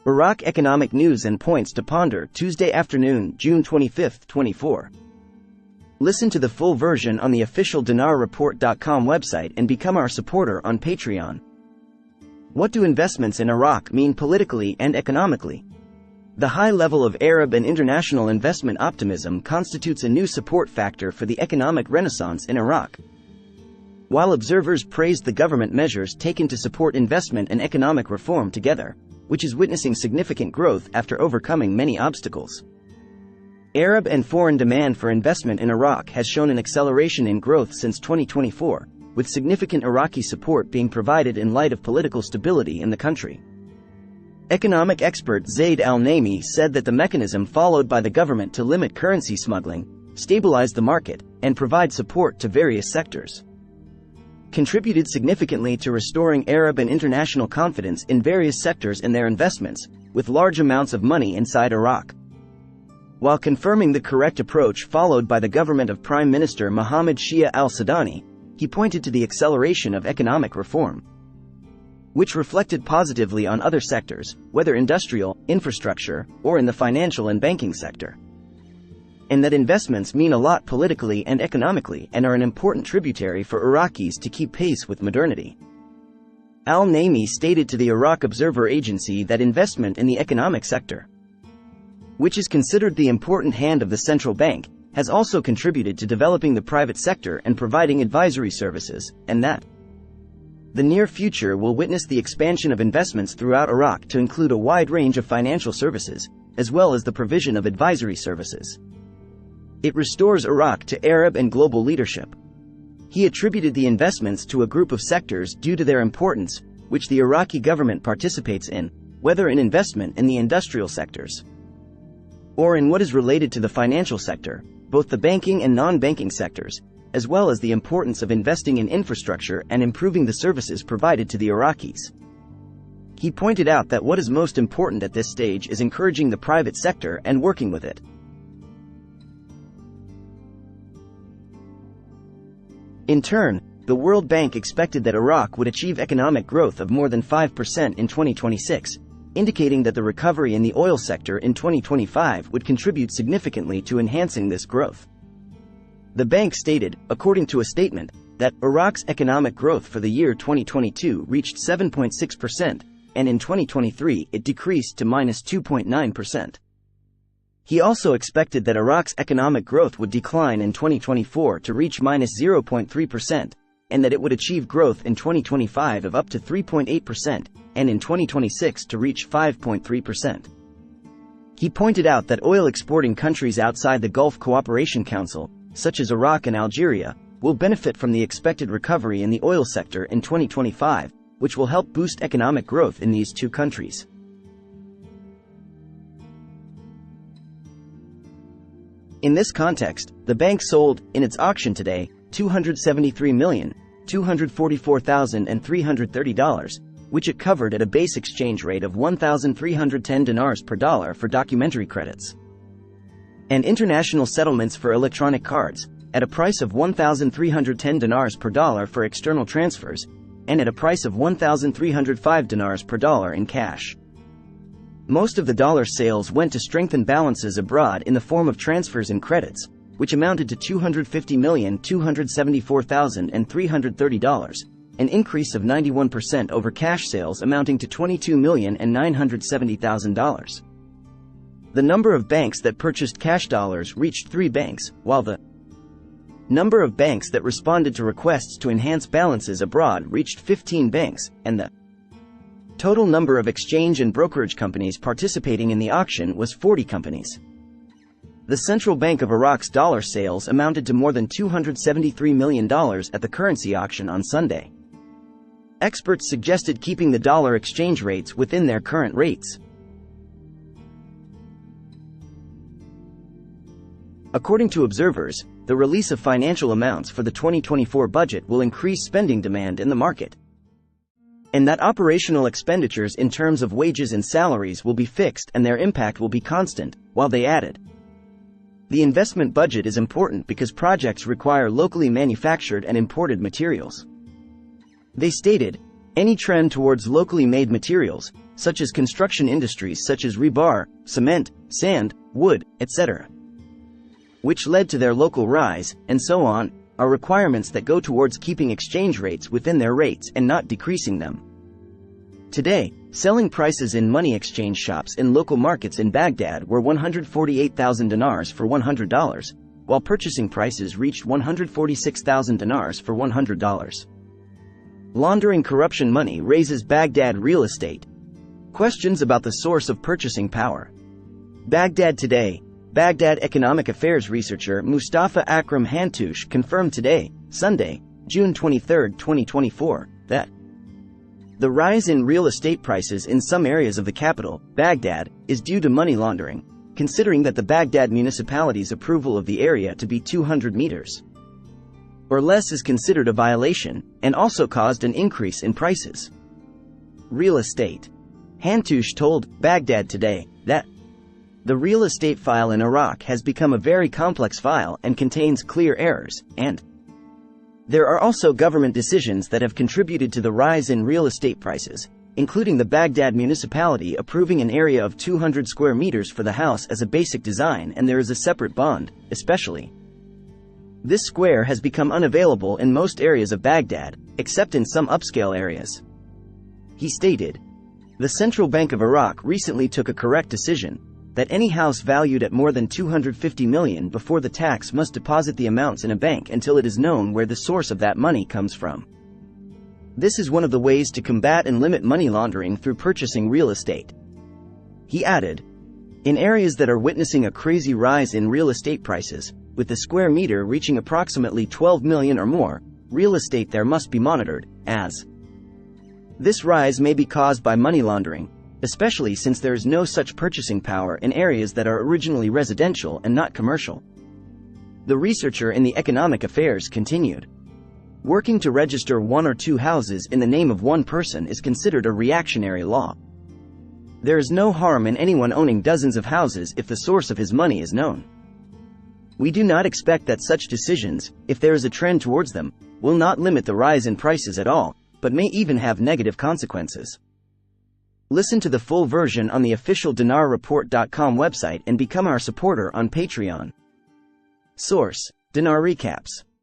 Iraq economic news and points to ponder, Tuesday afternoon, June 25, 24. Listen to the full version on the official dinarreport.com website and become our supporter on Patreon. What do investments in Iraq mean politically and economically? The high level of Arab and international investment optimism constitutes a new support factor for the economic renaissance in Iraq. While observers praised the government measures taken to support investment and economic reform together, which is witnessing significant growth after overcoming many obstacles. Arab and foreign demand for investment in Iraq has shown an acceleration in growth since 2024, with significant Iraqi support being provided in light of political stability in the country. Economic expert Zaid al-Naimi said that the mechanism followed by the government to limit currency smuggling, stabilize the market, and provide support to various sectors contributed significantly to restoring Arab and international confidence in various sectors in their investments, with large amounts of money inside Iraq. While confirming the correct approach followed by the government of Prime Minister Mohammed Shia al-Sudani, he pointed to the acceleration of economic reform, which reflected positively on other sectors, whether industrial, infrastructure, or in the financial and banking sector. And that investments mean a lot politically and economically and are an important tributary for Iraqis to keep pace with modernity. Al-Naimi stated to the Iraq Observer Agency that investment in the economic sector, which is considered the important hand of the central bank, has also contributed to developing the private sector and providing advisory services, and that the near future will witness the expansion of investments throughout Iraq to include a wide range of financial services, as well as the provision of advisory services. It restores Iraq to Arab and global leadership. He attributed the investments to a group of sectors due to their importance, which the Iraqi government participates in, whether in investment in the industrial sectors or in what is related to the financial sector, both the banking and non-banking sectors, as well as the importance of investing in infrastructure and improving the services provided to the Iraqis. He pointed out that what is most important at this stage is encouraging the private sector and working with it. In turn, the World Bank expected that Iraq would achieve economic growth of more than 5% in 2026, indicating that the recovery in the oil sector in 2025 would contribute significantly to enhancing this growth. The bank stated, according to a statement, that Iraq's economic growth for the year 2022 reached 7.6%, and in 2023 it decreased to -2.9%. He also expected that Iraq's economic growth would decline in 2024 to reach -0.3%, and that it would achieve growth in 2025 of up to 3.8%, and in 2026 to reach 5.3%. He pointed out that oil-exporting countries outside the Gulf Cooperation Council, such as Iraq and Algeria, will benefit from the expected recovery in the oil sector in 2025, which will help boost economic growth in these two countries. In this context, the bank sold, in its auction today, $273,244,330, which it covered at a base exchange rate of 1,310 dinars per dollar for documentary credits and international settlements for electronic cards, at a price of 1,310 dinars per dollar for external transfers, and at a price of 1,305 dinars per dollar in cash. Most of the dollar sales went to strengthen balances abroad in the form of transfers and credits, which amounted to $250,274,330, an increase of 91% over cash sales amounting to $22,970,000. The number of banks that purchased cash dollars reached 3 banks, while the number of banks that responded to requests to enhance balances abroad reached 15 banks, and the total number of exchange and brokerage companies participating in the auction was 40 companies. The Central Bank of Iraq's dollar sales amounted to more than $273 million at the currency auction on Sunday. Experts suggested keeping the dollar exchange rates within their current rates. According to observers, the release of financial amounts for the 2024 budget will increase spending demand in the market, and that operational expenditures in terms of wages and salaries will be fixed and their impact will be constant, while they added, the investment budget is important because projects require locally manufactured and imported materials. They stated, any trend towards locally made materials, such as construction industries such as rebar, cement, sand, wood, etc., which led to their local rise, and so on, are requirements that go towards keeping exchange rates within their rates and not decreasing them. Today, selling prices in money exchange shops in local markets in Baghdad were 148,000 dinars for $100, while purchasing prices reached 146,000 dinars for $100. Laundering corruption money raises Baghdad real estate. Questions about the source of purchasing power. Baghdad today. Baghdad economic affairs researcher Mustafa Akram Hantoush confirmed today, Sunday, June 23, 2024, that the rise in real estate prices in some areas of the capital, Baghdad, is due to money laundering, considering that the Baghdad municipality's approval of the area to be 200 meters or less is considered a violation, and also caused an increase in prices. Real estate. Hantoush told Baghdad today that the real estate file in Iraq has become a very complex file and contains clear errors, and there are also government decisions that have contributed to the rise in real estate prices, including the Baghdad municipality approving an area of 200 square meters for the house as a basic design, and there is a separate bond, especially. This square has become unavailable in most areas of Baghdad, except in some upscale areas. He stated, the Central Bank of Iraq recently took a correct decision, that any house valued at more than 250 million before the tax must deposit the amounts in a bank until it is known where the source of that money comes from. This is one of the ways to combat and limit money laundering through purchasing real estate. He added, in areas that are witnessing a crazy rise in real estate prices, with the square meter reaching approximately 12 million or more, real estate there must be monitored, as this rise may be caused by money laundering, especially since there is no such purchasing power in areas that are originally residential and not commercial. The researcher in the economic affairs continued, working to register one or two houses in the name of one person is considered a reactionary law. There is no harm in anyone owning dozens of houses if the source of his money is known. We do not expect that such decisions, if there is a trend towards them, will not limit the rise in prices at all, but may even have negative consequences. Listen to the full version on the official dinarreport.com website and become our supporter on Patreon. Source: Dinar Recaps.